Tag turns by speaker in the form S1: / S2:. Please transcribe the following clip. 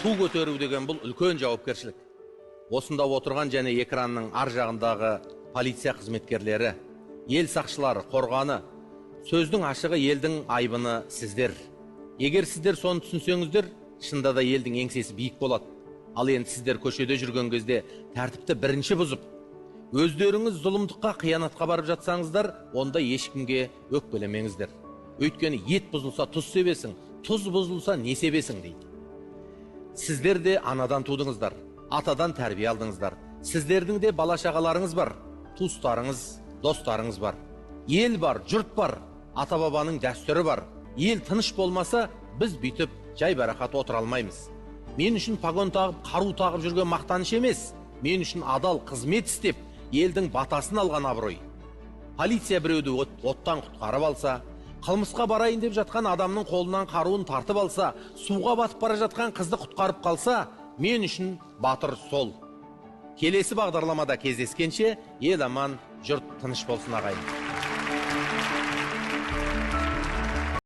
S1: ту көтеру деген бұл үлкен жауапкершілік. Осында отырған және экранның ар жағындағы полиция қызметкерлері, ел сақшылары, қорғаны, сөздің ашығы елдің айбыны сіздер. Егер сіздер соны түсінсеңіздер, шында да елдің еңсесі биік болады. Ал енді сіздер көшеде жүрген кезде тәртіпті бірінші бұзып, өздеріңіз зұлымдыққа, қиянатқа барып жатсаңыздар, онда ешкімге өкпелемеңіздер. Өйткені ет бұзылса тұз себесің, тұз бұзылса не себесің дейді. Сіздер де анадан тудыңыздар, атадан тәрбие алдыңыздар. Сіздердің де бала-шағаларыңыз бар, туыстарыңыз, достарыңыз бар. Ел бар, жұрт бар, ата-бабаның дәстүрі бар. Ел тыныш болмаса, біз бүйтіп жай барақат отыра алмаймыз. Мен үшін погон тағып, қару тағып жүрген мақтаныш емес. Мен үшін адал қызмет істеп, елдің батасын алған абырой. Полиция біреуді оттан құтқарып алса, қылмысқа барайын деп жатқан адамның қолынан қаруын тартып алса, суға батып бара жатқан қызды құтқарып қалса, мен үшін батыр сол. Келесі бағдарламада кездескенше, ел аман, жұрт тыныш болсын ағайын.